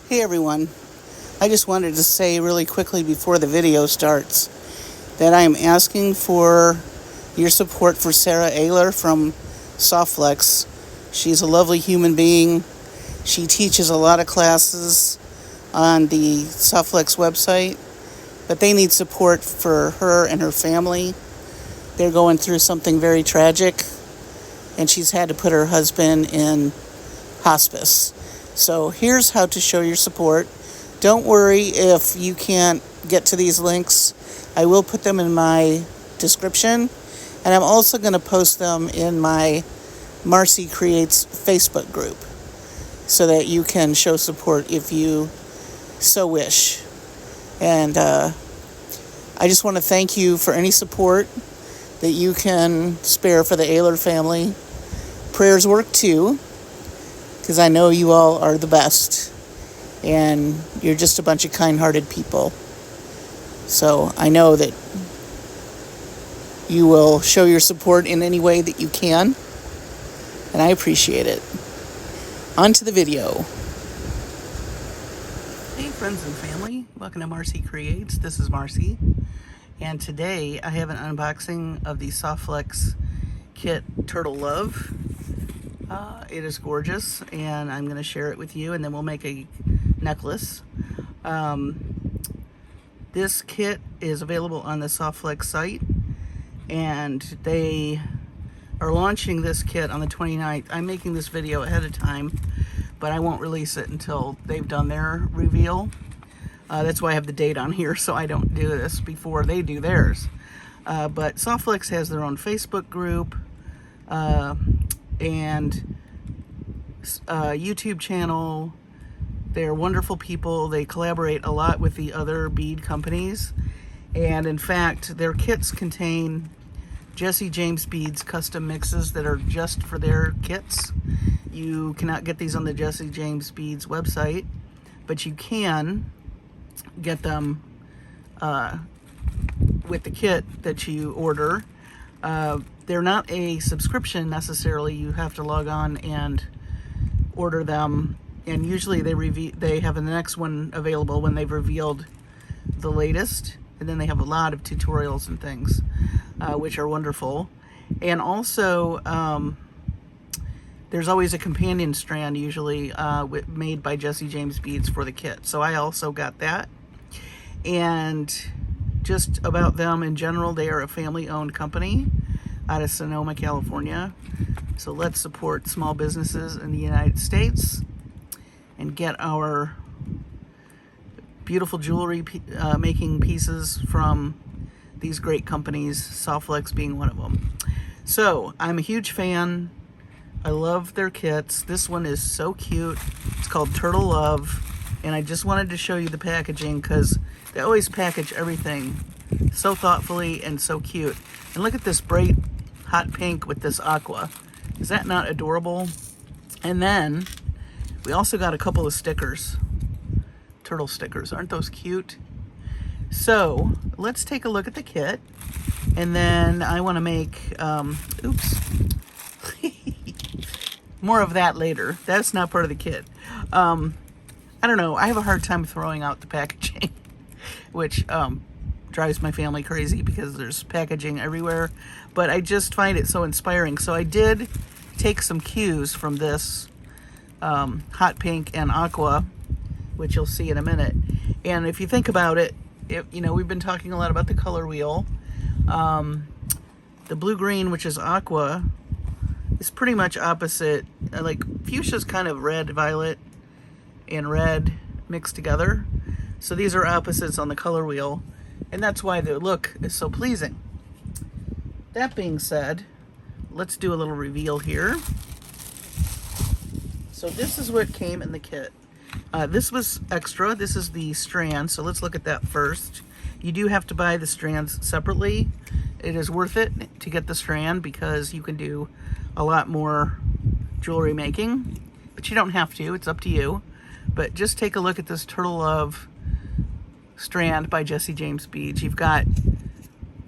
Hey everyone, I just wanted to say really quickly before the video starts that I am asking for your support for Sara Oehler from SoftFlex. She's a lovely human being. She teaches a lot of classes on the SoftFlex website, but they need support for her and her family. They're going through something very tragic, and she's had to put her husband in hospice. So here's how to show your support. Don't worry if you can't get to these links. I will put them in my description, and I'm also going to post them in my Marcie Creates Facebook group so that you can show support if you so wish. And I just want to thank you for any support that you can spare for the Oehler family. Prayers work too, because I know you all are the best, and you're just a bunch of kind-hearted people. So I know that you will show your support in any way that you can, and I appreciate it. On to the video. Hey friends and family, welcome to Marcie Creates. This is Marcie, and today I have an unboxing of the SoftFlex kit Turtle Love. It is gorgeous, and I'm going to share it with you, and then we'll make a necklace. This kit is available on the SoftFlex site, and they are launching this kit on the 29th. I'm making this video ahead of time, but I won't release it until they've done their reveal. That's why I have the date on here, so I don't do this before they do theirs. But SoftFlex has their own Facebook group, and YouTube channel. They're wonderful people. They collaborate a lot with the other bead companies, and in fact their kits contain Jesse James beads custom mixes that are just for their kits. You cannot get these on the Jesse James beads website, but you can get them with the kit that you order. They're not a subscription necessarily. You have to log on and order them, and usually they have the next one available when they've revealed the latest, and then they have a lot of tutorials and things, which are wonderful. And also there's always a companion strand usually made by Jesse James Beads for the kit, so I also got that. And just about them in general, they are a family-owned company out of Sonoma, California. So let's support small businesses in the United States and get our beautiful jewelry making pieces from these great companies, SoftFlex being one of them. So I'm a huge fan. I love their kits. This one is so cute. It's called Turtle Love, and I just wanted to show you the packaging because they always package everything so thoughtfully and so cute. And look at this bright hot pink with this aqua. Is that not adorable? And then we also got a couple of stickers, turtle stickers. Aren't those cute? So let's take a look at the kit, and then I want to make oops more of that later. That's not part of the kit. I don't know, I have a hard time throwing out the packaging which drives my family crazy because there's packaging everywhere, but I just find it so inspiring. So I did take some cues from this hot pink and aqua, which you'll see in a minute. And if you think about it, you know, we've been talking a lot about the color wheel. The blue-green, which is aqua, is pretty much opposite. Like fuchsia's kind of red-violet and red mixed together. So these are opposites on the color wheel, and that's why the look is so pleasing. That being said, let's do a little reveal here. So this is what came in the kit. This was extra. This is the strand, so let's look at that first. You do have to buy the strands separately. It is worth it to get the strand because you can do a lot more jewelry making, but you don't have to. It's up to you. But just take a look at this Turtle Love strand by Jesse James Beads. You've got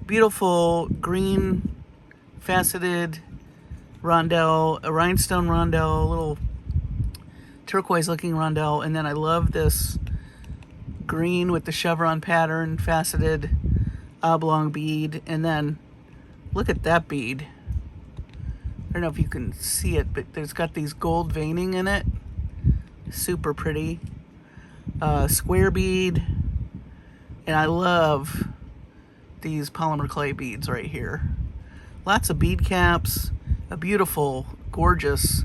beautiful green faceted rondelle, a rhinestone rondelle, a little turquoise looking rondelle. And then I love this green with the chevron pattern, faceted oblong bead. And then look at that bead. I don't know if you can see it, but there's got these gold veining in it. Super pretty. Square bead. And I love these polymer clay beads right here. Lots of bead caps. A beautiful, gorgeous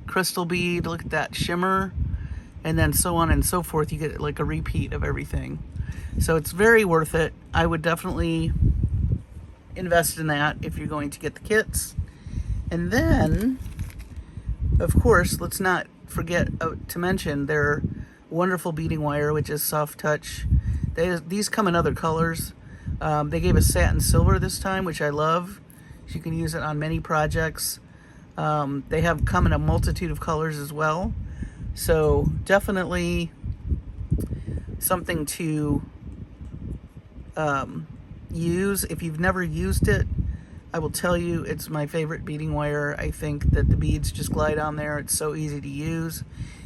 crystal bead. Look at that shimmer. And then so on and so forth. You get like a repeat of everything. So it's very worth it. I would definitely invest in that if you're going to get the kits. And then, of course, let's not forget to mention their wonderful beading wire, which is Soft Touch. These come in other colors. They gave us satin silver this time, which I love. You can use it on many projects. They have come in a multitude of colors as well. So definitely something to use. If you've never used it, I will tell you it's my favorite beading wire. I think that the beads just glide on there. It's so easy to use.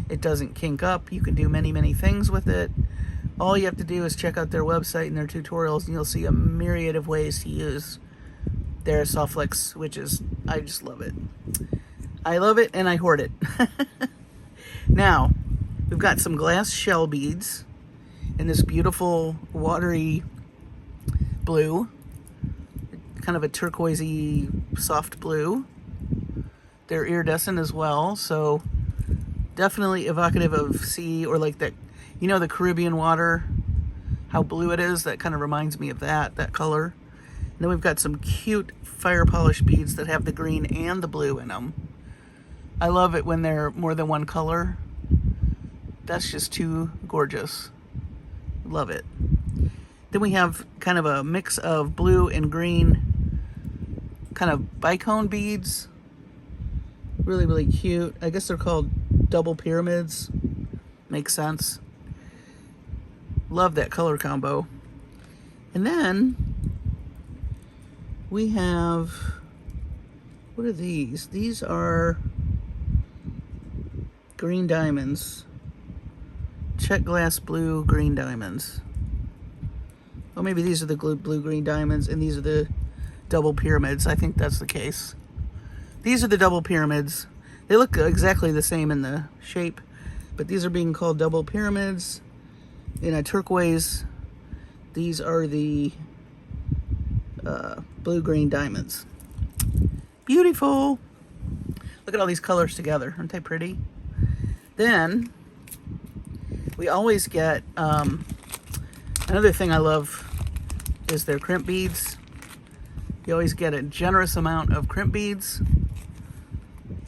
It doesn't kink up. You can do many, many things with it. All you have to do is check out their website and their tutorials, and you'll see a myriad of ways to use their SoftFlex, which is, I just love it. I love it and I hoard it. Now, we've got some glass shell beads in this beautiful watery blue, kind of a turquoisey soft blue. They're iridescent as well, so definitely evocative of sea, or like that, you know, the Caribbean water, how blue it is. That kind of reminds me of that color. And then we've got some cute fire polish beads that have the green and the blue in them. I love it when they're more than one color. That's just too gorgeous. Love it. Then we have kind of a mix of blue and green, kind of bicone beads. Really, really cute. I guess they're called double pyramids. Makes sense. Love that color combo. And then we have, what are these? These are green diamonds. Check glass blue green diamonds. Oh, maybe these are the blue green diamonds and these are the double pyramids. I think that's the case. These are the double pyramids. They look exactly the same in the shape, but these are being called double pyramids in a turquoise. These are the blue-green diamonds. Beautiful. Look at all these colors together. Aren't they pretty? Then we always get, another thing I love is their crimp beads. You always get a generous amount of crimp beads.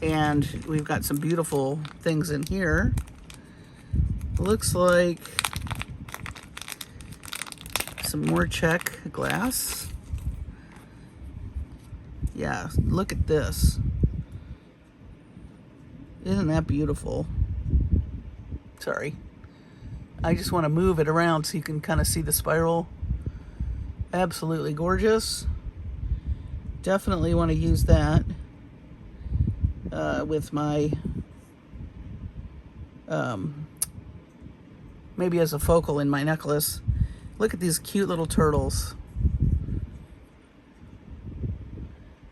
And we've got some beautiful things in here. Looks like some more check glass. Yeah, look at this. Isn't that beautiful? Sorry. I just want to move it around so you can kind of see the spiral. Absolutely gorgeous. Definitely want to use that with my, maybe as a focal in my necklace. Look at these cute little turtles.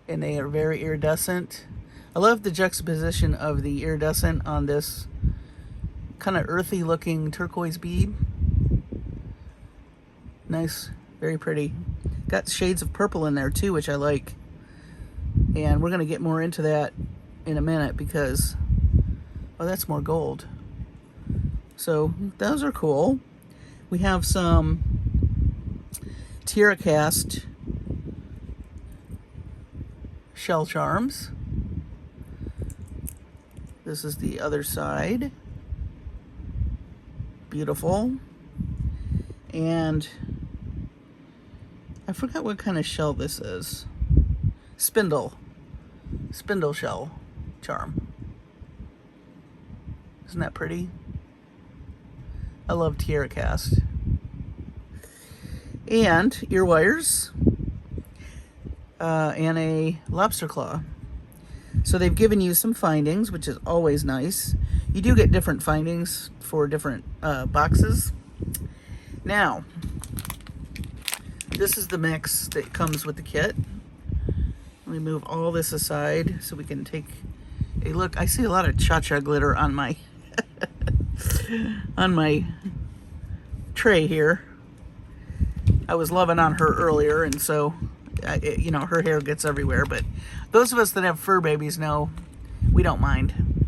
And they are very iridescent. I love the juxtaposition of the iridescent on this kind of earthy looking turquoise bead. Nice, very pretty. Got shades of purple in there too, which I like. And we're gonna get more into that in a minute because, oh, that's more gold. So those are cool. We have some tiara cast shell charms. This is the other side. Beautiful. And I forgot what kind of shell this is. Spindle shell charm. Isn't that pretty? I love tiara cast. And ear wires. And a lobster claw. So they've given you some findings, which is always nice. You do get different findings for different boxes. Now, this is the mix that comes with the kit. Let me move all this aside so we can take a look. I see a lot of cha-cha glitter on my on my tray here. I was loving on her earlier, and so you know, her hair gets everywhere, but those of us that have fur babies know we don't mind.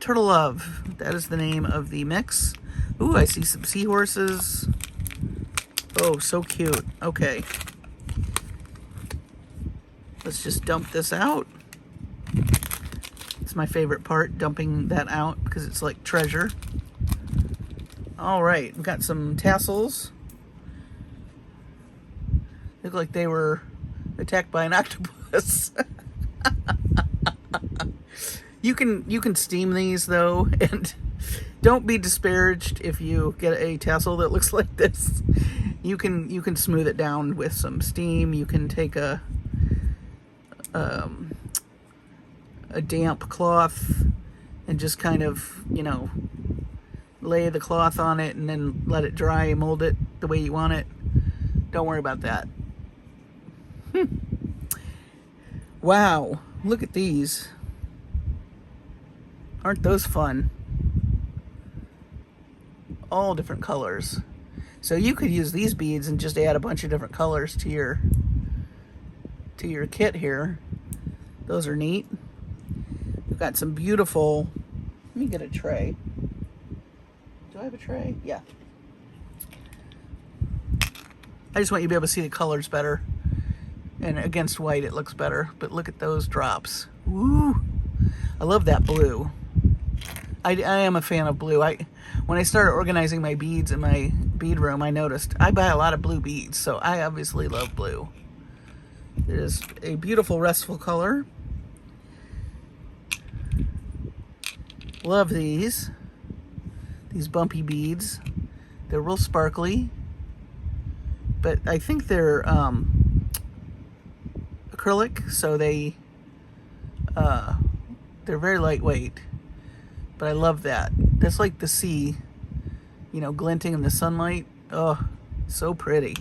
Turtle Love, that is the name of the mix. Ooh, I see some seahorses. Oh, so cute. Okay. Let's just dump this out. It's my favorite part, dumping that out, because it's like treasure. All right, we've got some tassels. Look like they were attacked by an octopus. You can steam these though, and don't be disparaged if you get a tassel that looks like this. You can smooth it down with some steam. You can take a damp cloth and just kind of, you know, lay the cloth on it and then let it dry, mold it the way you want it. Don't worry about that. Wow, look at these. Aren't those fun? All different colors. So you could use these beads and just add a bunch of different colors to your kit here. Those are neat. We've got some beautiful, let me get a tray. Do I have a tray? Yeah. I just want you to be able to see the colors better. And against white it looks better, but look at those drops. Woo! I love that blue. I am a fan of blue. When I started organizing my beads in my bead room, I noticed I buy a lot of blue beads, so I obviously love blue. It is a beautiful, restful color. Love these bumpy beads. They're real sparkly, but I think they're acrylic, so they're very lightweight. But I love that. That's like the sea, you know, glinting in the sunlight. Oh, so pretty.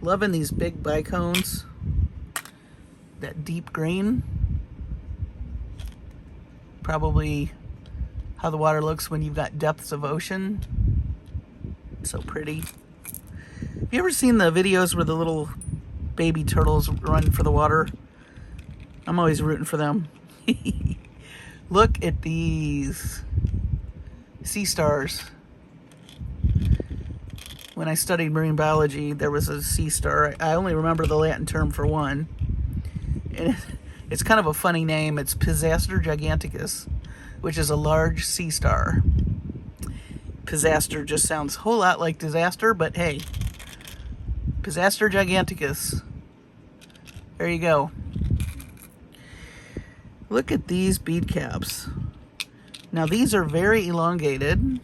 Loving these big bicones. That deep green. Probably how the water looks when you've got depths of ocean. So pretty. Have you ever seen the videos where the little baby turtles run for the water? I'm always rooting for them. Look at these sea stars. When I studied marine biology, there was a sea star. I only remember the Latin term for one. And it's kind of a funny name. It's Pisaster giganticus, which is a large sea star. Pisaster just sounds a whole lot like disaster, but hey, Pisaster giganticus. There you go. Look at these bead caps. Now these are very elongated.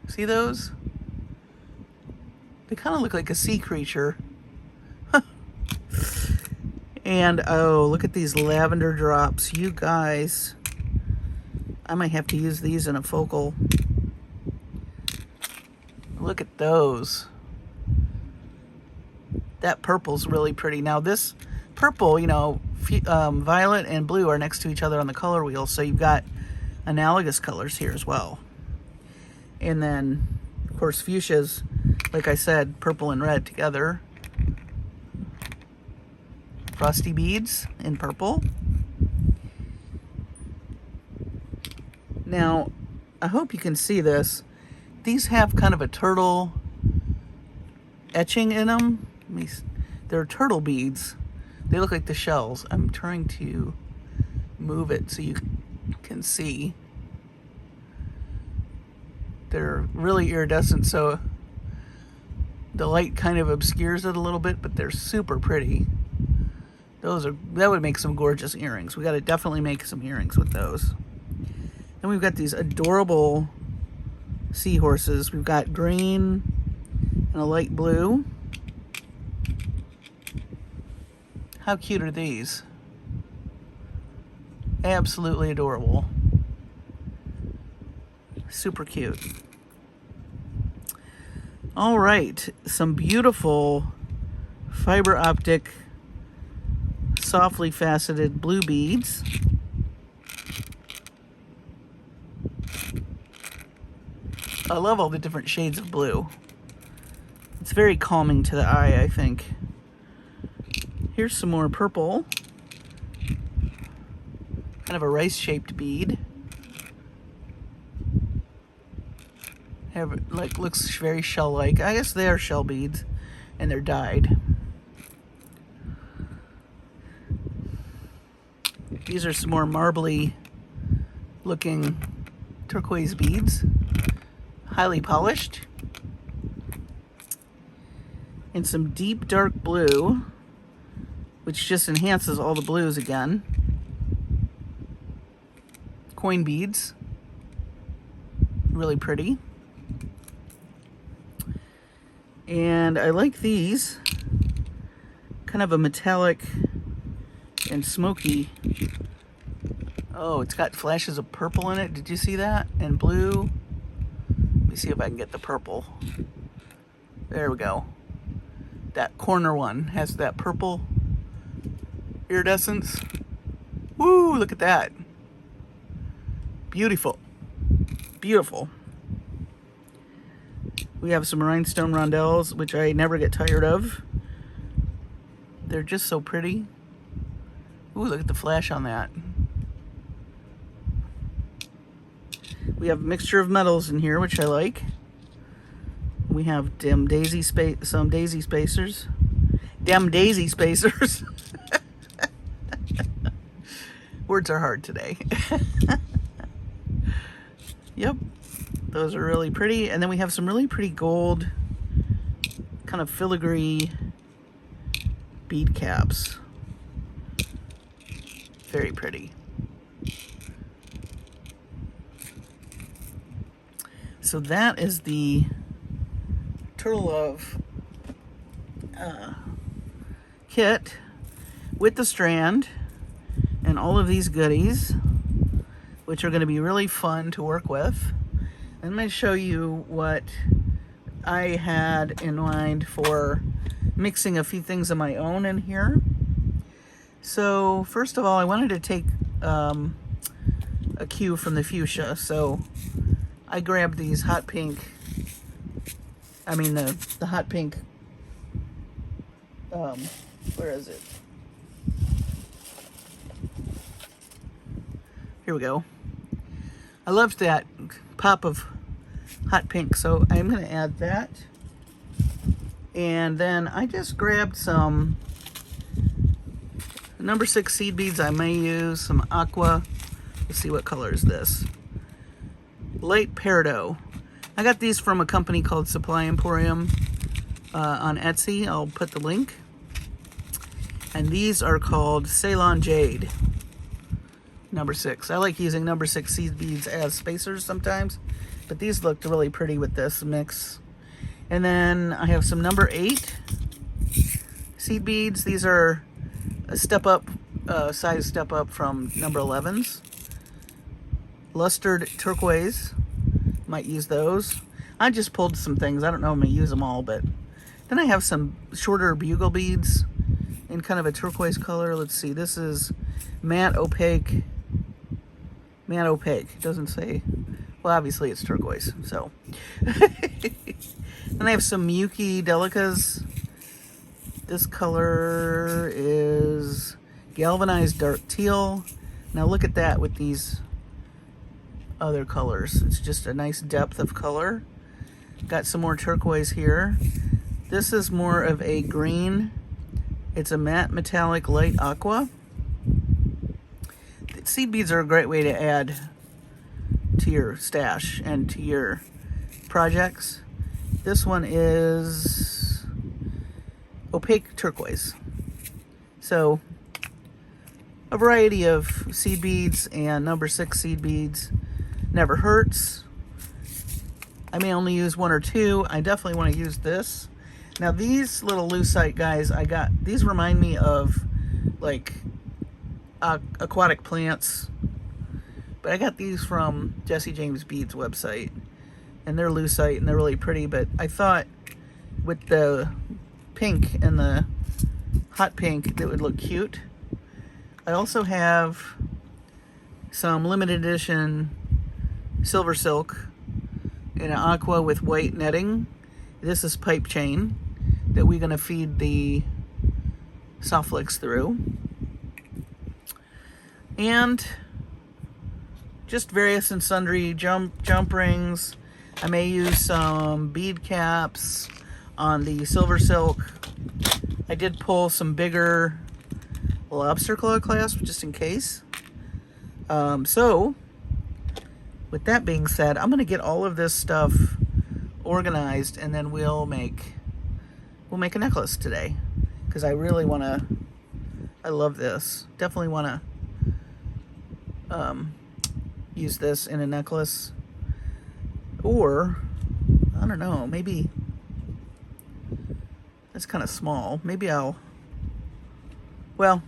See those? They kind of look like a sea creature. And oh, look at these lavender drops. You guys, I might have to use these in a focal. Look at those. That purple's really pretty. Now this purple, you know, violet and blue are next to each other on the color wheel, so you've got analogous colors here as well. And then, of course, fuchsias, like I said, purple and red together. Frosty beads in purple. Now, I hope you can see this. These have kind of a turtle etching in them. They're turtle beads. They look like the shells. I'm trying to move it so you can see. They're really iridescent, so the light kind of obscures it a little bit, but they're super pretty. That would make some gorgeous earrings. We got to definitely make some earrings with those. Then we've got these adorable seahorses. We've got green and a light blue. How cute are these? Absolutely adorable. Super cute. All right, some beautiful fiber optic, softly faceted blue beads. I love all the different shades of blue. It's very calming to the eye, I think. Here's some more purple. Kind of a rice-shaped bead. Looks very shell-like. I guess they are shell beads, and they're dyed. These are some more marbly looking turquoise beads, highly polished. And some deep dark blue, which just enhances all the blues again. Coin beads, really pretty. And I like these, kind of a metallic and smoky. Oh, it's got flashes of purple in it. Did you see that? And blue. Let me see if I can get the purple. There we go. That corner one has that purple iridescence. Woo, look at that. Beautiful. Beautiful. We have some rhinestone rondelles, which I never get tired of. They're just so pretty. Ooh, look at the flash on that. We have a mixture of metals in here, which I like. We have some daisy spacers. Dem daisy spacers. Words are hard today. Yep. Those are really pretty. And then we have some really pretty gold, kind of filigree bead caps. Very pretty. So that is the Turtle Love kit with the strand and all of these goodies, which are going to be really fun to work with. I'm going to show you what I had in mind for mixing a few things of my own in here. So first of all, I wanted to take a cue from the fuchsia. So I grabbed these hot pink, the hot pink, where is it? Here we go. I loved that pop of hot pink, so I'm going to add that. And then I just grabbed some number 6 seed beads. I may use some aqua. Let's see, what color is this? Light peridot. I got these from a company called Supply Emporium on Etsy. I'll put the link. And these are called Ceylon Jade. Number 6. I like using number 6 seed beads as spacers sometimes, but these looked really pretty with this mix. And then I have some number 8 seed beads. These are a step up, size step up from number 11s. Lustered turquoise. Might use those. I just pulled some things. I don't know if I'm going to use them all, but then I have some shorter bugle beads in kind of a turquoise color. Let's see. This is matte opaque. Matte opaque. Doesn't say. Well, obviously it's turquoise. So. Then I have some Miyuki Delicas. This color is galvanized dark teal. Now look at that with these other colors. It's just a nice depth of color. Got some more turquoise here. This is more of a green. It's a matte metallic light aqua. Seed beads are a great way to add to your stash and to your projects. This one is opaque turquoise. So a variety of seed beads and number 6 seed beads. Never hurts. I may only use 1 or 2. I definitely want to use this. Now these little lucite guys I got, these remind me of like aquatic plants. But I got these from Jesse James Bead's website, and they're lucite and they're really pretty. But I thought with the pink and the hot pink that would look cute. I also have some limited edition silver silk in an aqua with white netting. This is pipe chain that we're going to feed the SoftFlex through. And just various and sundry jump rings. I may use some bead caps on the silver silk. I did pull some bigger lobster claw clasps just in case. So with that being said, I'm going to get all of this stuff organized, and then we'll make a necklace today, because I really want to. I love this. Definitely want to use this in a necklace, or I don't know, maybe that's kind of small. Maybe I'll. Well,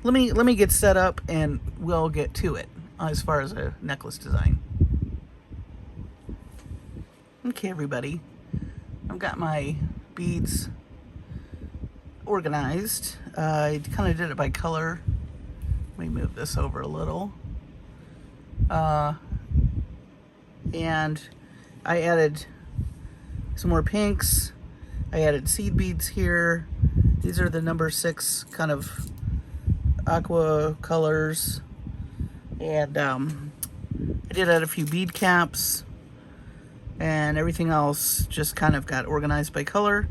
let me get set up and we'll get to it as far as a necklace design. Okay, everybody, I've got my beads organized. I kind of did it by color. Let me move this over a little. And I added some more pinks. I added seed beads here. These are the number 6 kind of aqua colors. And I did add a few bead caps, and everything else just kind of got organized by color.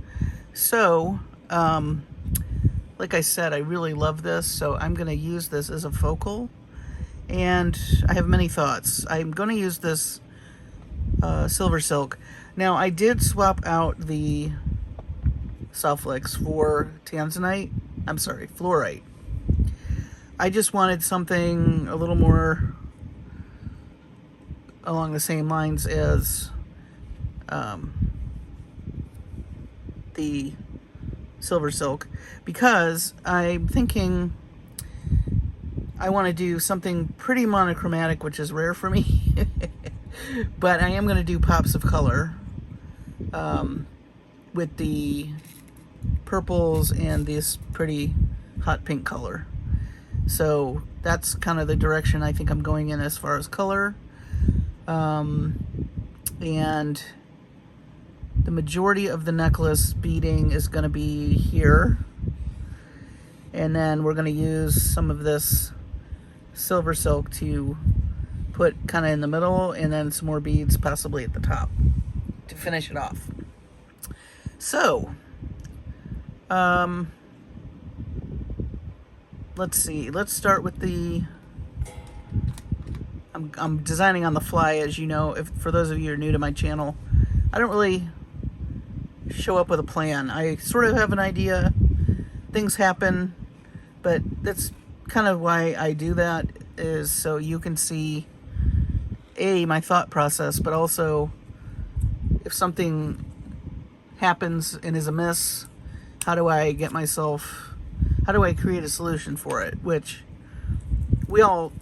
So, like I said, I really love this, so I'm going to use this as a focal. And I have many thoughts. I'm going to use this silver silk. Now, I did swap out the SoftFlex for tanzanite. I'm sorry, fluorite. I just wanted something a little more along the same lines as the silver silk, because I'm thinking I want to do something pretty monochromatic, which is rare for me. But I am going to do pops of color with the purples and this pretty hot pink color. So that's kind of the direction I think I'm going in as far as color. And the majority of the necklace beading is going to be here. And then we're going to use some of this silver silk to put kind of in the middle, and then some more beads possibly at the top to finish it off. So, let's see. Let's start with the. I'm designing on the fly, as you know. If for those of you who are new to my channel, I don't really show up with a plan. I sort of have an idea. Things happen, but that's kind of why I do that, is so you can see my thought process, but also if something happens and is amiss, how do I create a solution for it? Which we all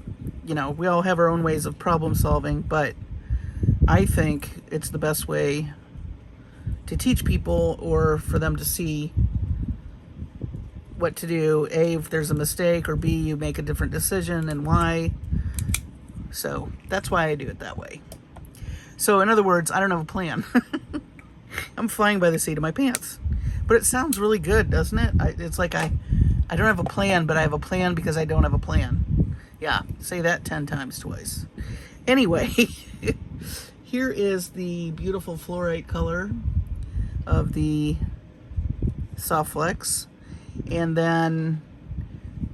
have our own ways of problem solving, but I think it's the best way to teach people, or for them to see what to do. A, if there's a mistake, or B, you make a different decision and why. So that's why I do it that way. So in other words, I don't have a plan. I'm flying by the seat of my pants. But it sounds really good, doesn't it? It's like I don't have a plan, but I have a plan because I don't have a plan. Yeah, say that 10 times twice. Anyway, here is the beautiful fluorite color of the SoftFlex. And then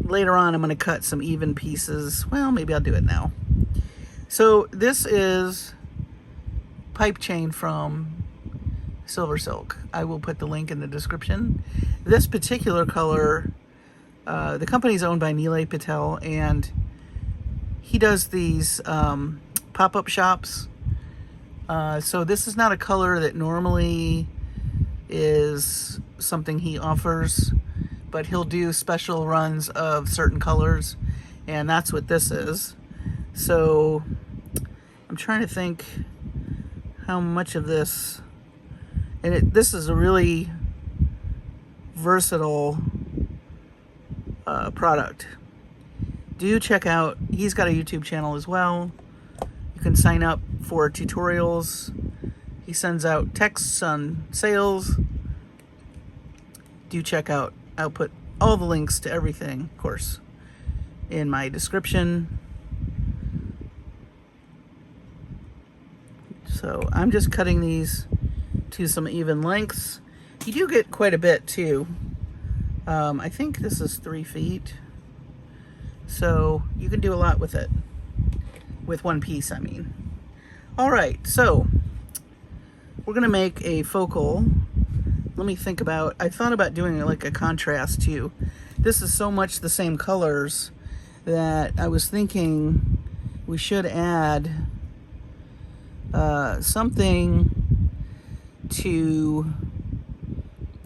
later on, I'm going to cut some even pieces. Well, maybe I'll do it now. So this is pipe chain from Silver Silk. I will put the link in the description. This particular color, the company's owned by Nilay Patel, and he does these pop-up shops. So this is not a color that normally is something he offers, but he'll do special runs of certain colors, and that's what this is. So I'm trying to think how much of this, and this is a really versatile product. Do check out, he's got a YouTube channel as well. You can sign up for tutorials. He sends out texts on sales. Do check out, I'll put all the links to everything, of course, in my description. So I'm just cutting these to some even lengths. You do get quite a bit too. I think this is 3 feet. So you can do a lot with it. With one piece, I mean. All right, so we're gonna make a focal. Let me think about, I thought about doing like a contrast too. This is so much the same colors that I was thinking we should add something to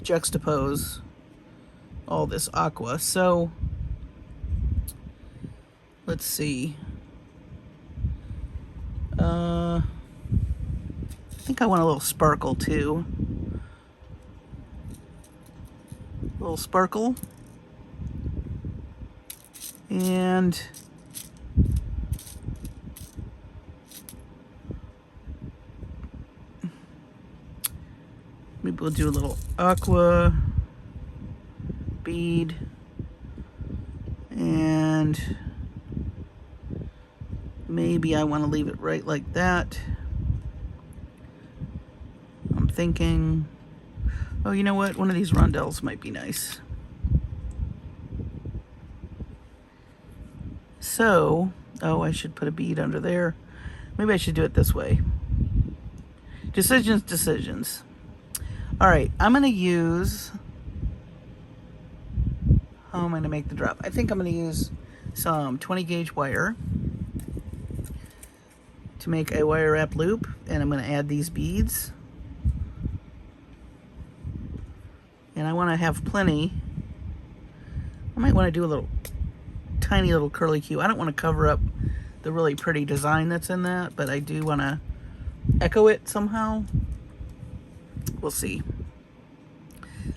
juxtapose all this aqua. So let's see. I think I want a little sparkle too. A little sparkle. And maybe we'll do a little aqua bead. And maybe I want to leave it right like that. I'm thinking, oh, you know what? One of these rondelles might be nice. So, oh, I should put a bead under there. Maybe I should do it this way. Decisions. All right, I'm going to use, how am I going to make the drop? I think I'm going to use some 20 gauge wire to make a wire wrap loop, and I'm going to add these beads. And I want to have plenty. I might want to do a little tiny little curly Q. I don't want to cover up the really pretty design that's in that, but I do want to echo it somehow. We'll see.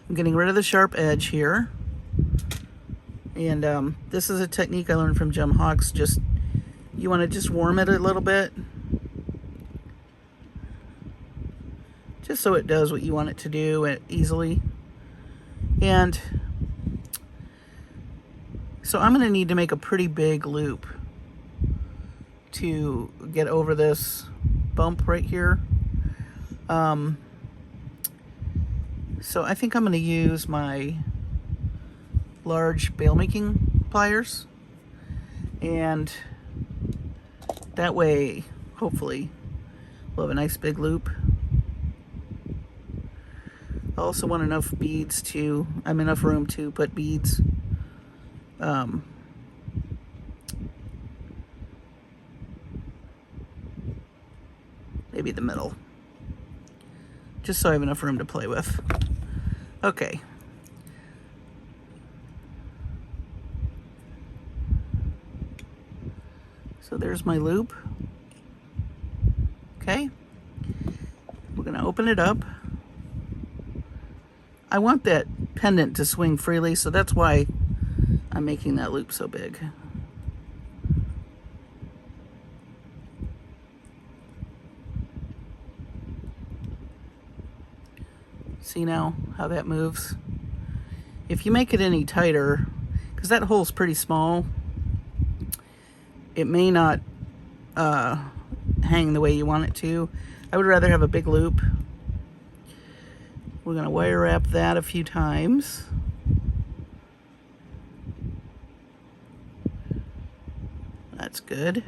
I'm getting rid of the sharp edge here. And this is a technique I learned from Jim Hawks. Just, you want to just warm it a little bit. Just so it does what you want it to do easily. And so I'm going to need to make a pretty big loop to get over this bump right here. So I think I'm going to use my large bail making pliers, and that way hopefully we'll have a nice big loop. I also want enough beads to, enough room to put beads. Maybe the middle, just so I have enough room to play with. Okay. So there's my loop. Okay. We're going to open it up. I want that pendant to swing freely, so that's why I'm making that loop so big. See now how that moves? If you make it any tighter, because that hole's pretty small, it may not hang the way you want it to. I would rather have a big loop. We're going to wire wrap that a few times. That's good.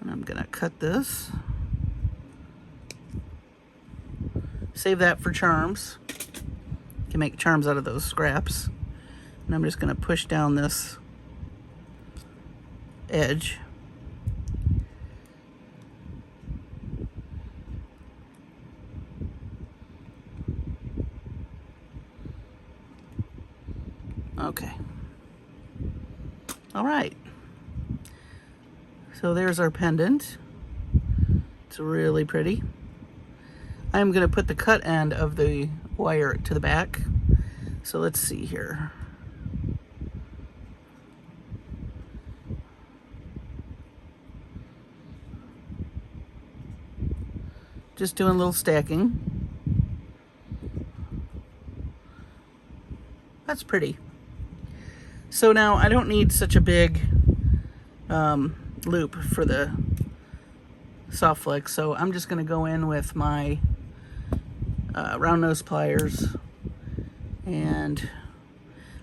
And I'm going to cut this. Save that for charms. You can make charms out of those scraps. And I'm just going to push down this edge. Okay. All right. So there's our pendant. It's really pretty. I'm going to put the cut end of the wire to the back. So let's see here. Just doing a little stacking. That's pretty. So now I don't need such a big loop for the SoftFlex, so I'm just going to go in with my round nose pliers, and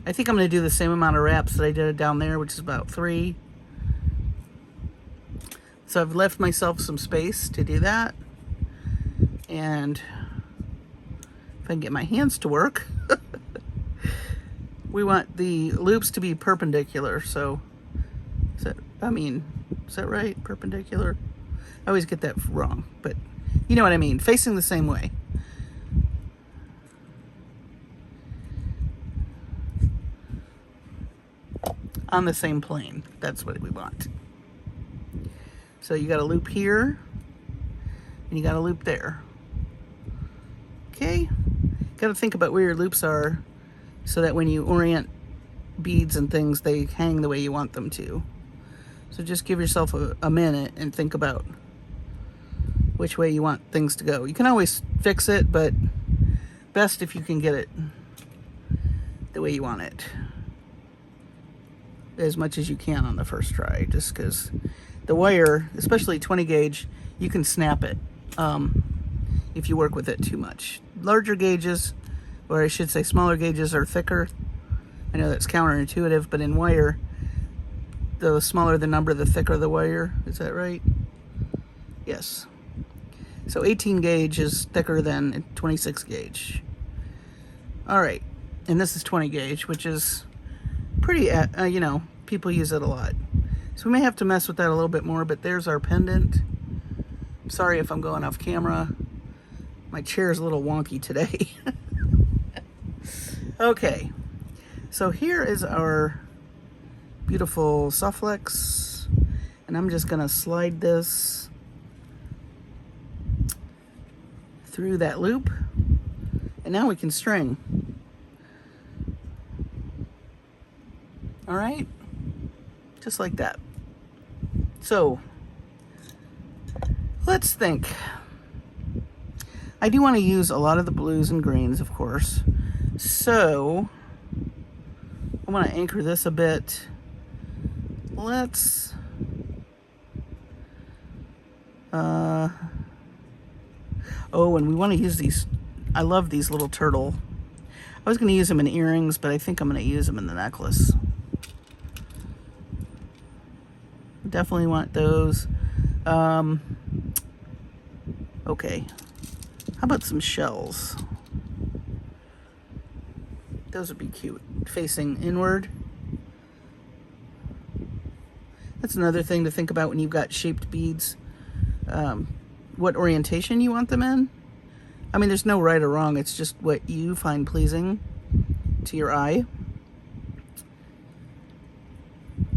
I think I'm going to do the same amount of wraps that I did down there, which is about 3. So I've left myself some space to do that, and if I can get my hands to work, we want the loops to be perpendicular. So is that right? Perpendicular? I always get that wrong, but you know what I mean. Facing the same way. On the same plane. That's what we want. So you got a loop here, and you got a loop there. Okay? Got to think about where your loops are so that when you orient beads and things, they hang the way you want them to. So just give yourself a minute and think about which way you want things to go. You can always fix it, but best if you can get it the way you want it as much as you can on the first try, just because the wire, especially 20 gauge, you can snap it if you work with it too much. Larger gauges, or I should say smaller gauges, are thicker. I know that's counterintuitive, but in wire, the smaller the number, the thicker the wire. Is that right? Yes. So 18 gauge is thicker than 26 gauge. All right, and this is 20 gauge, which is pretty, you know, people use it a lot. So we may have to mess with that a little bit more, but there's our pendant. I'm sorry if I'm going off camera. My chair is a little wonky today. Okay, so here is our beautiful SoftFlex, and I'm just gonna slide this through that loop, and now we can string. All right, just like that. So let's think. I do want to use a lot of the blues and greens, of course. So I want to anchor this a bit. Let's oh, and we want to use these. I love these little turtle. I was going to use them in earrings, but I think I'm going to use them in the necklace. Definitely want those. Okay. How about some shells? Those would be cute. Facing inward. That's another thing to think about when you've got shaped beads. What orientation you want them in. I mean, there's no right or wrong. It's just what you find pleasing to your eye.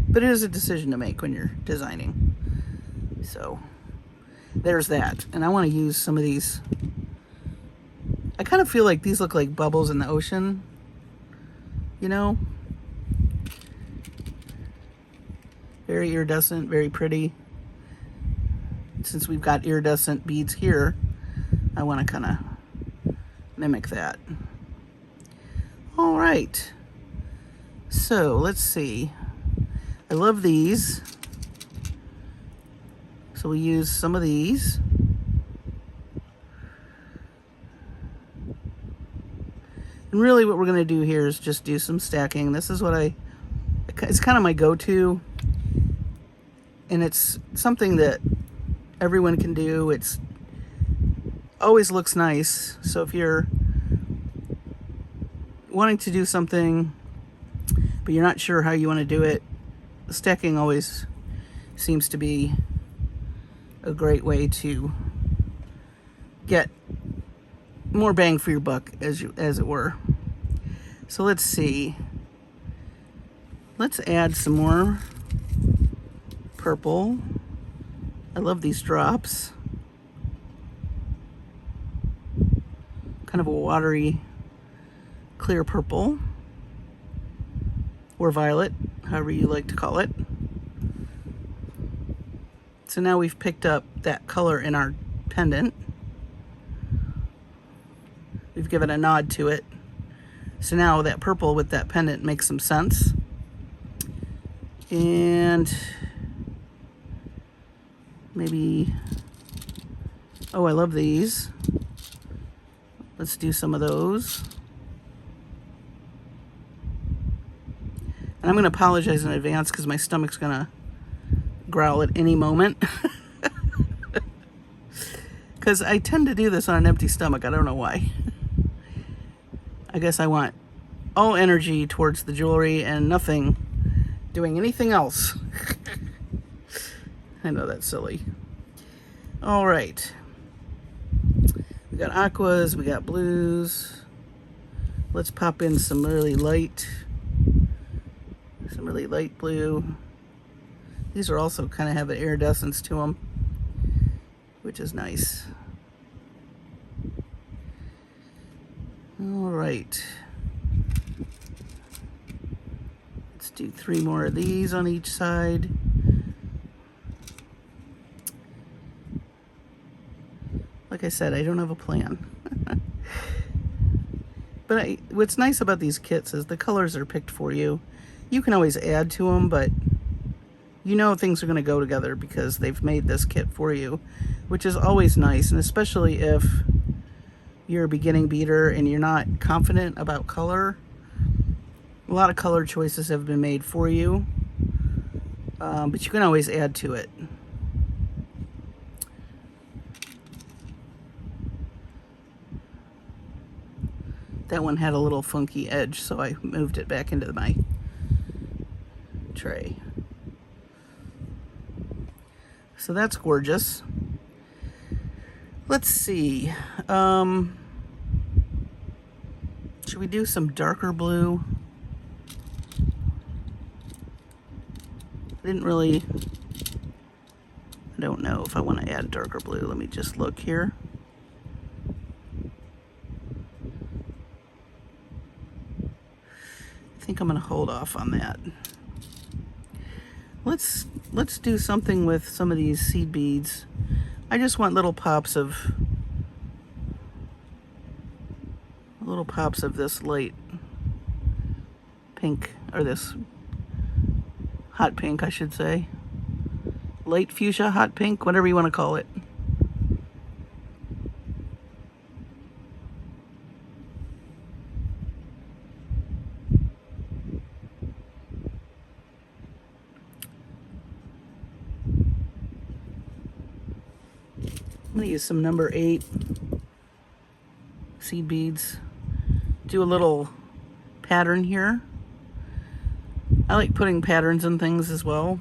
But it is a decision to make when you're designing. So there's that. And I want to use some of these. I kind of feel like these look like bubbles in the ocean. You know? Very iridescent, very pretty. Since we've got iridescent beads here, I want to kind of mimic that. All right. So let's see. I love these. So we use some of these. And really what we're going to do here is just do some stacking. This is what it's kind of my go-to. And it's something that everyone can do. It's always looks nice. So if you're wanting to do something, but you're not sure how you want to do it, stacking always seems to be a great way to get more bang for your buck, as it were. So let's see. Let's add some more purple. I love these drops. Kind of a watery, clear purple. Or violet, however you like to call it. So now we've picked up that color in our pendant. We've given a nod to it. So now that purple with that pendant makes some sense. And maybe, oh, I love these. Let's do some of those. And I'm going to apologize in advance because my stomach's going to growl at any moment. Because I tend to do this on an empty stomach. I don't know why. I guess I want all energy towards the jewelry and nothing doing anything else. I know that's silly. All right. We got aquas, we got blues. Let's pop in some really light blue. These are also kind of have an iridescence to them, which is nice. All right. Let's do 3 more of these on each side. Like I said, I don't have a plan. But what's nice about these kits is the colors are picked for you. You can always add to them, but you know things are going to go together because they've made this kit for you, which is always nice, and especially if you're a beginning beater and you're not confident about color. A lot of color choices have been made for you, but you can always add to it. That one had a little funky edge, so I moved it back into my tray. So that's gorgeous. Let's see. Should we do some darker blue? I don't know if I want to add darker blue. Let me just look here. I think I'm going to hold off on that. Let's do something with some of these seed beads. I just want little pops of this light pink, or this hot pink, I should say. Light fuchsia, hot pink, whatever you want to call it. I'm going to use some number 8 seed beads. Do a little pattern here. I like putting patterns in things as well.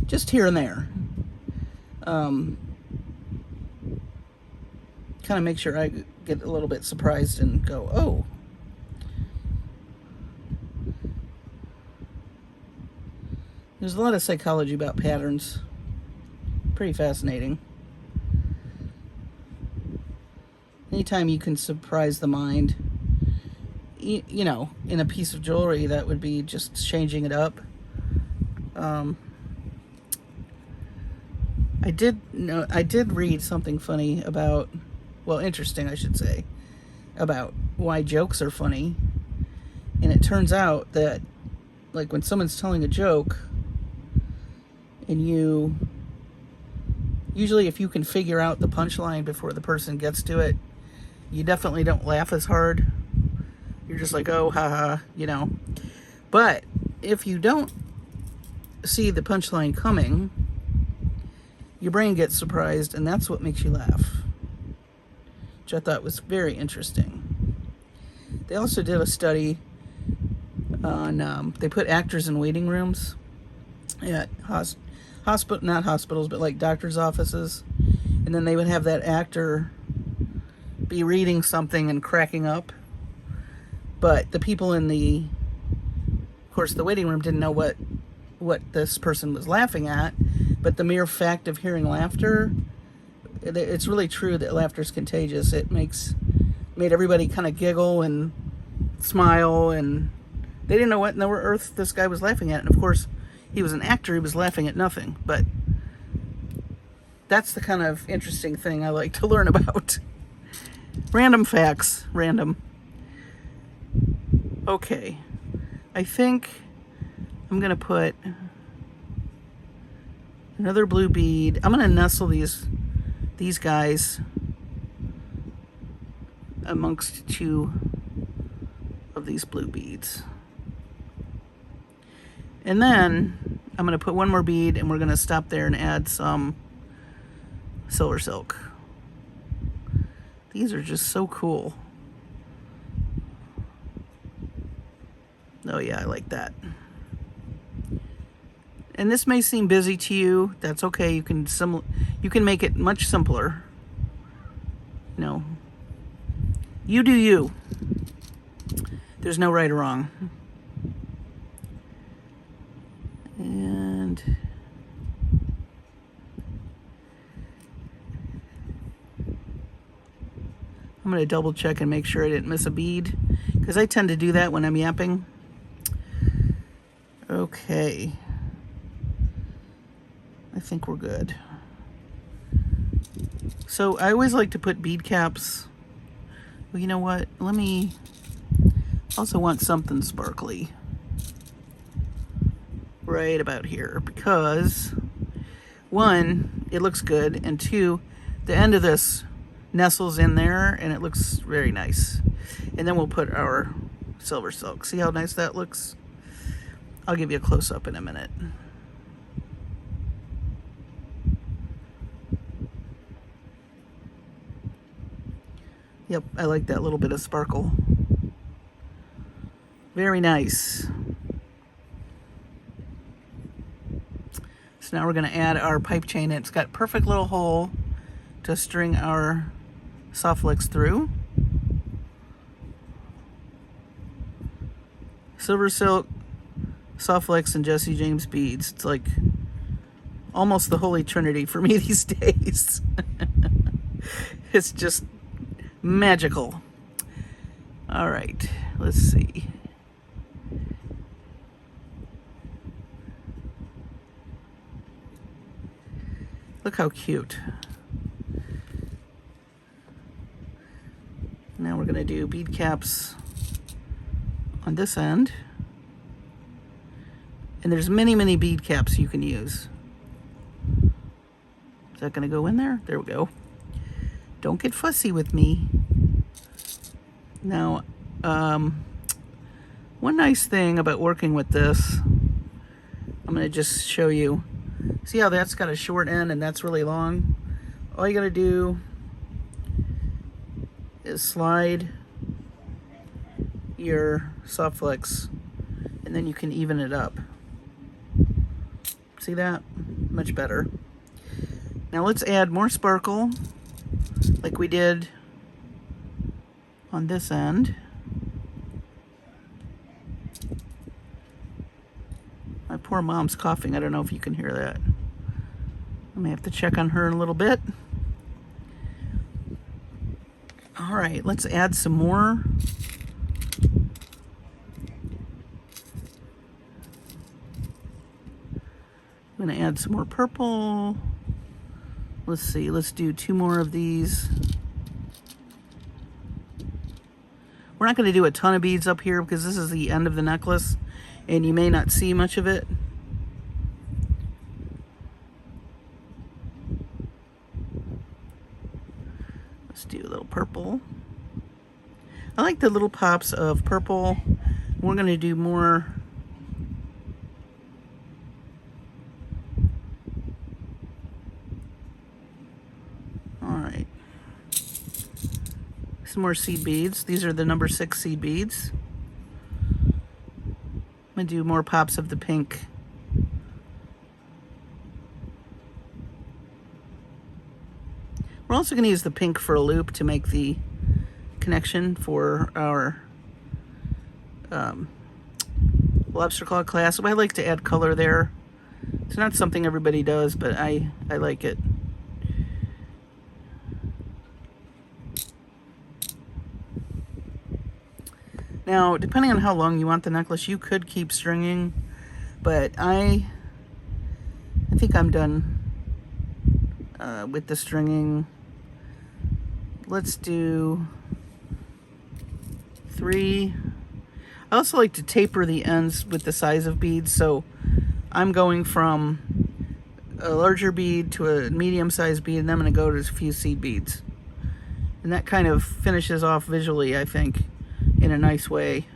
Just here and there. Kind of make sure I get a little bit surprised and go, oh. There's a lot of psychology about patterns. Pretty fascinating. Anytime you can surprise the mind, you know, in a piece of jewelry, that would be just changing it up. I did read something funny about, well, interesting, I should say, about why jokes are funny. And it turns out that, like, when someone's telling a joke, and usually if you can figure out the punchline before the person gets to it, you definitely don't laugh as hard. You're just like, oh, haha, you know. But if you don't see the punchline coming, your brain gets surprised, and that's what makes you laugh, which I thought was very interesting. They also did a study on, they put actors in waiting rooms at not hospitals, but like doctor's offices, and then they would have that actor be reading something and cracking up, but the people in the Of course, the waiting room didn't know what this person was laughing at, but the mere fact of hearing laughter, it's really true that laughter is contagious. It made everybody kind of giggle and smile, and they didn't know what in the earth this guy was laughing at. And of course, he was an actor. He was laughing at nothing, but that's the kind of interesting thing I like to learn about. Random facts. Random. Okay. I think I'm going to put another blue bead. I'm going to nestle these guys amongst two of these blue beads. And then I'm going to put one more bead, and we're going to stop there and add some silver silk. These are just so cool. Oh yeah, I like that. And this may seem busy to you. That's okay. You can make it much simpler. No. You do you. There's no right or wrong. And I'm going to double check and make sure I didn't miss a bead, because I tend to do that when I'm yapping. Okay. I think we're good. So I always like to put bead caps. Well, you know what? I also want something sparkly right about here, because one, it looks good, and two, the end of this nestles in there and it looks very nice. And then we'll put our silver silk. See how nice that looks? I'll give you a close-up in a minute. Yep, I like that little bit of sparkle. Very nice. So now we're going to add our pipe chain. It's got perfect little hole to string our SoftFlex through. Silver silk, SoftFlex, and Jesse James beads. It's like almost the holy trinity for me these days. It's just magical. All right, let's see. Look how cute. Now we're going to do bead caps on this end. And there's many, many bead caps you can use. Is that going to go in there? There we go. Don't get fussy with me. Now, one nice thing about working with this, I'm going to just show you. See how that's got a short end and that's really long? All you got to do is slide your SoftFlex, and then you can even it up. See that? Much better. Now let's add more sparkle like we did on this end. My poor mom's coughing. I don't know if you can hear that. I may have to check on her in a little bit. All right, let's add some more. I'm going to add some more purple. Let's see, let's do 2 more of these. We're not going to do a ton of beads up here because this is the end of the necklace and you may not see much of it. Let's do a little purple. I like the little pops of purple. We're going to do more. All right. Some more seed beads. These are the number 6 seed beads. I'm going to do more pops of the pink. We're also going to use the pink for a loop to make the connection for our lobster claw clasp. I like to add color there. It's not something everybody does, but I like it. Now, depending on how long you want the necklace, you could keep stringing, but I think I'm done with the stringing. Let's do 3. I also like to taper the ends with the size of beads, so I'm going from a larger bead to a medium-sized bead, and then I'm going to go to a few seed beads. And that kind of finishes off visually, I think, in a nice way,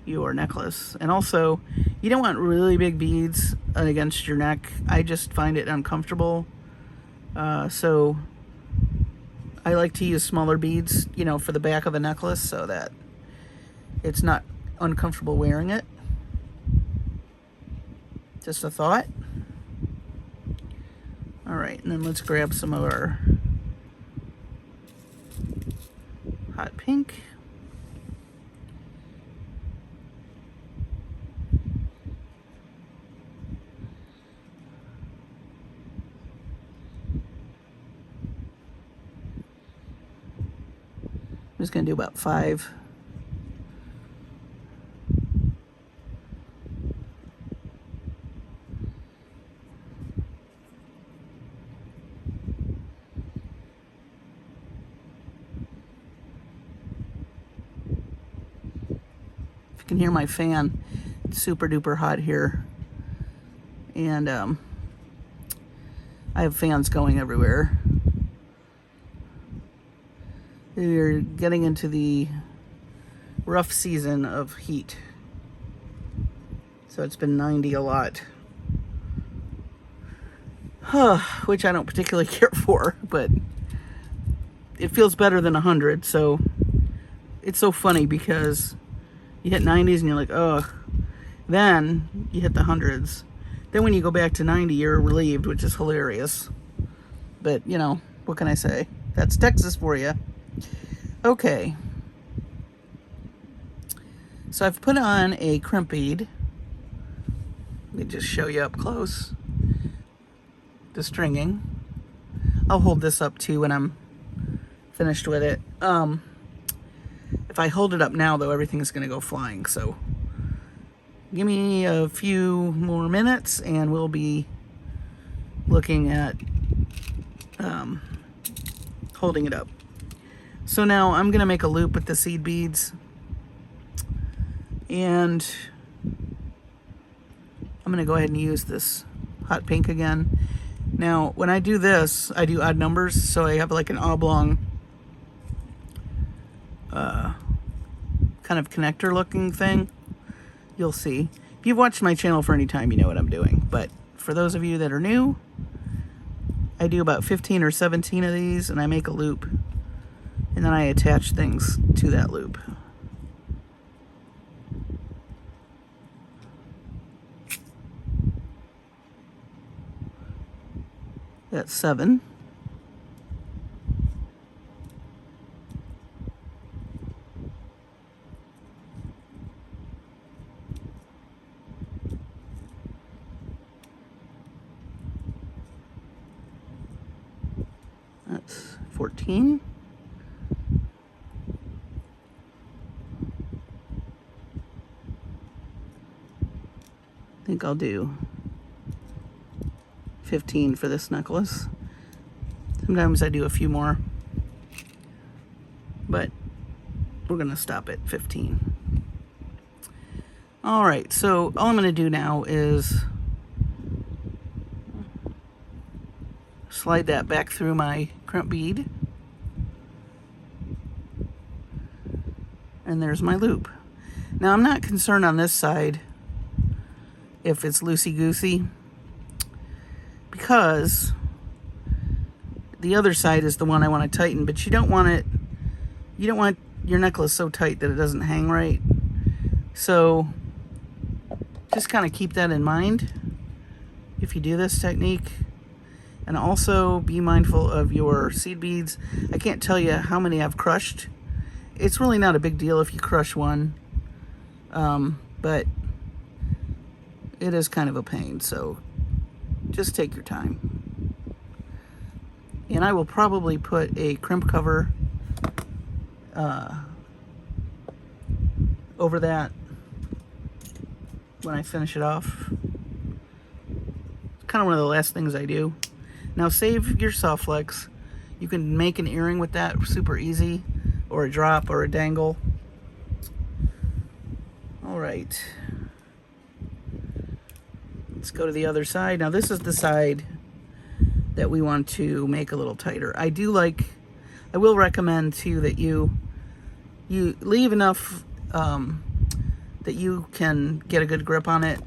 your necklace. And also, you don't want really big beads against your neck. I just find it uncomfortable. So I like to use smaller beads, you know, for the back of a necklace so that it's not uncomfortable wearing it. Just a thought. All right, and then let's grab some of our hot pink. I'm just going to do about 5. If you can hear my fan, it's super duper hot here. And I have fans going everywhere. We're getting into the rough season of heat. So it's been 90 a lot. Which I don't particularly care for, but it feels better than 100. So it's so funny because you hit 90s and you're like, ugh. Then you hit the 100s. Then when you go back to 90, you're relieved, which is hilarious. But, you know, what can I say? That's Texas for you. Okay. So I've put on a crimp bead. Let me just show you up close. The stringing. I'll hold this up too when I'm finished with it. If I hold it up now, though, everything's going to go flying. So give me a few more minutes and we'll be looking at holding it up. So now I'm going to make a loop with the seed beads. And I'm going to go ahead and use this hot pink again. Now, when I do this, I do odd numbers, so I have like an oblong kind of connector looking thing. You'll see. If you've watched my channel for any time, you know what I'm doing. But for those of you that are new, I do about 15 or 17 of these, and I make a loop. And then I attach things to that loop. That's 7. That's 14. I think I'll do 15 for this necklace. Sometimes I do a few more, but we're gonna stop at 15. All right, so all I'm gonna do now is slide that back through my crimp bead. And there's my loop. Now I'm not concerned on this side if it's loosey-goosey, because the other side is the one I want to tighten, but you don't want your necklace so tight that it doesn't hang right. So just kind of keep that in mind if you do this technique. And also be mindful of your seed beads. I can't tell you how many I've crushed. It's really not a big deal if you crush one. but it is kind of a pain, so just take your time. And I will probably put a crimp cover over that when I finish it off. It's kind of one of the last things I do. Now save your SoftFlex. You can make an earring with that super easy, or a drop, or a dangle. All right. Let's go to the other side. Now this is the side that we want to make a little tighter. I will recommend too that you leave enough that you can get a good grip on it.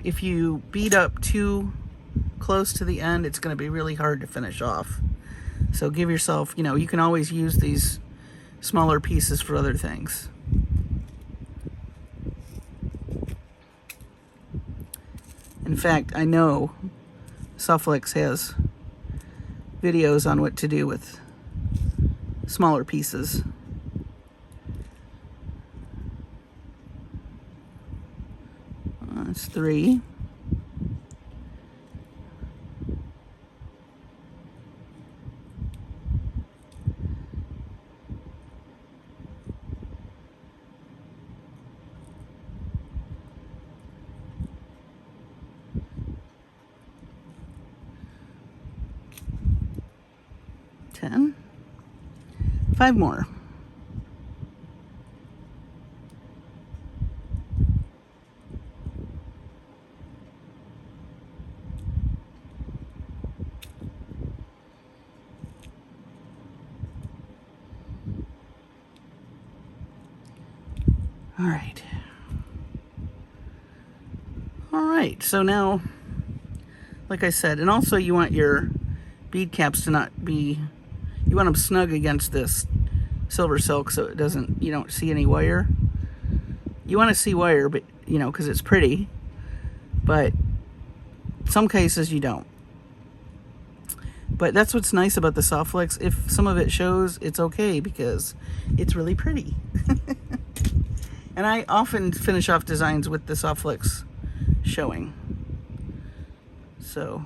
If you beat up too close to the end, it's going to be really hard to finish off. So give yourself, you can always use these smaller pieces for other things. In fact, I know SoftFlex has videos on what to do with smaller pieces. That's 3. Ten. 5 more. All right, so now, like I said, and also you want your bead caps to not be, you want them snug against this silver silk so it doesn't, you don't see any wire. You want to see wire, but because it's pretty, but some cases you don't. But that's what's nice about the SoftFlex. If some of it shows, it's okay because it's really pretty. And I often finish off designs with the SoftFlex showing. So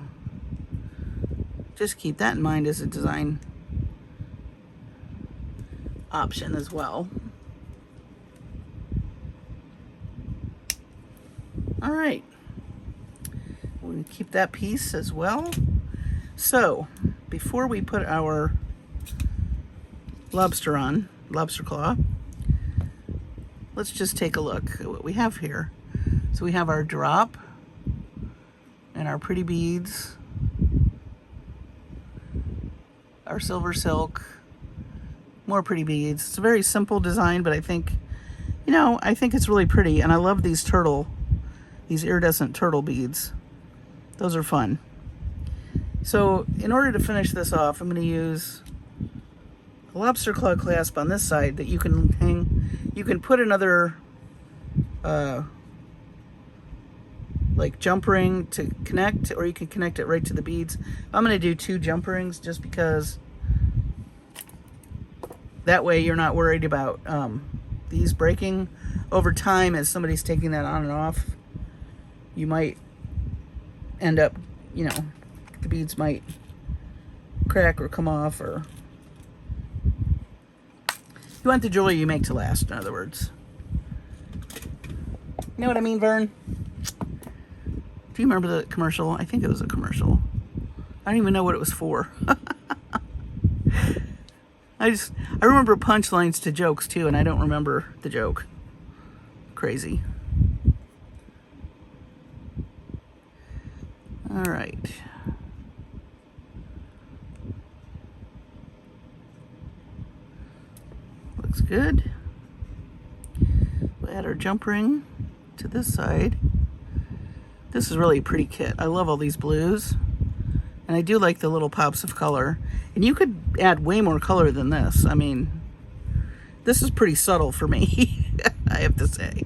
just keep that in mind as a design option as well. All right, we'll keep that piece as well. So before we put our lobster claw, let's just take a look at what we have here. So we have our drop and our pretty beads, our silver silk, more pretty beads. It's a very simple design, but I think it's really pretty. And I love these iridescent turtle beads. Those are fun. So in order to finish this off, I'm going to use a lobster claw clasp on this side that you can hang. You can put another like jump ring to connect, or you can connect it right to the beads. I'm going to do 2 jump rings just because that way you're not worried about these breaking over time. As somebody's taking that on and off, you might end up, the beads might crack or come off, or you want the jewelry you make to last, in other words. You know what I mean, Vern? Do you remember the commercial? I think it was a commercial. I don't even know what it was for. I remember punchlines to jokes too, and I don't remember the joke. Crazy. All right. Looks good. We'll add our jump ring to this side. This is really a pretty kit. I love all these blues. And I do like the little pops of color. And you could add way more color than this. I mean, this is pretty subtle for me, I have to say.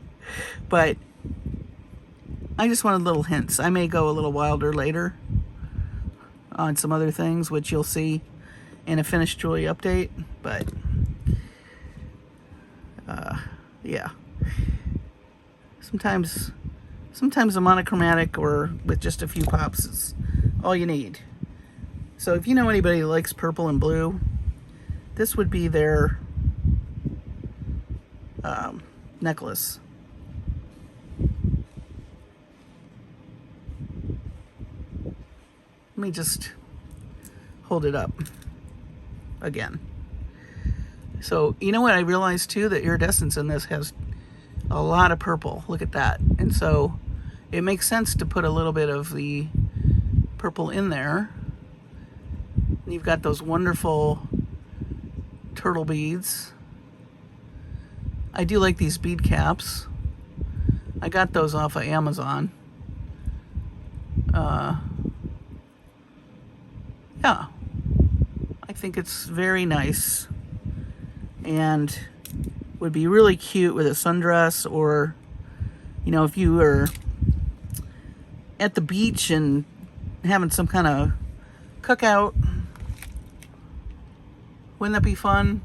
But I just wanted little hints. I may go a little wilder later on some other things, which you'll see in a finished jewelry update. But, yeah. Sometimes a monochromatic or with just a few pops is all you need. So if you know anybody who likes purple and blue, this would be their necklace. Let me just hold it up again. So you know what I realized too, that iridescence in this has a lot of purple. Look at that. And so it makes sense to put a little bit of the purple in there. And you've got those wonderful turtle beads. I do like these bead caps. I got those off of Amazon. Yeah, I think it's very nice and would be really cute with a sundress, or, you know, if you were at the beach and having some kind of cookout. Wouldn't that be fun?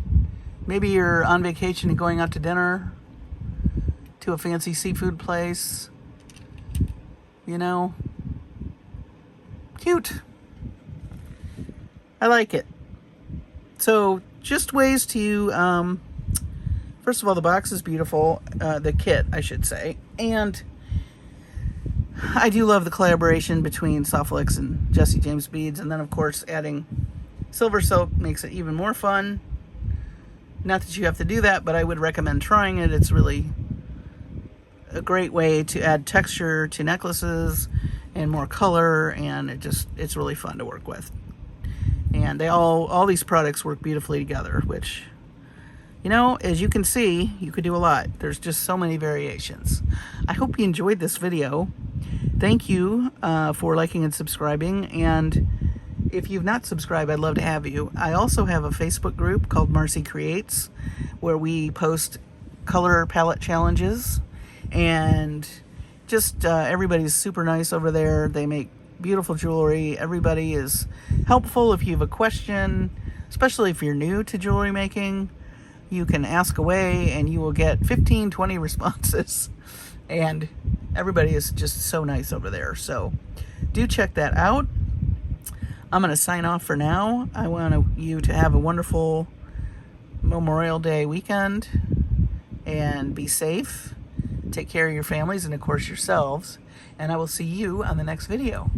Maybe you're on vacation and going out to dinner to a fancy seafood place. You know? Cute. I like it. So, just ways to, first of all, the box is beautiful. The kit, I should say. And I do love the collaboration between SoftFlex and Jesse James Beads. And then, of course, adding silver soap makes it even more fun. Not that you have to do that, but I would recommend trying it. It's really a great way to add texture to necklaces and more color, and it's really fun to work with. And they all these products work beautifully together, which, you know, as you can see, you could do a lot. There's just so many variations. I hope you enjoyed this video. Thank you for liking and subscribing. And if you've not subscribed, I'd love to have you. I also have a Facebook group called Marcie Creates, where we post color palette challenges. And just everybody's super nice over there. They make beautiful jewelry. Everybody is helpful. If you have a question, especially if you're new to jewelry making, you can ask away and you will get 15-20 responses. And everybody is just so nice over there. So do check that out. I'm going to sign off for now. I want you to have a wonderful Memorial Day weekend and be safe. Take care of your families and, of course, yourselves. And I will see you on the next video.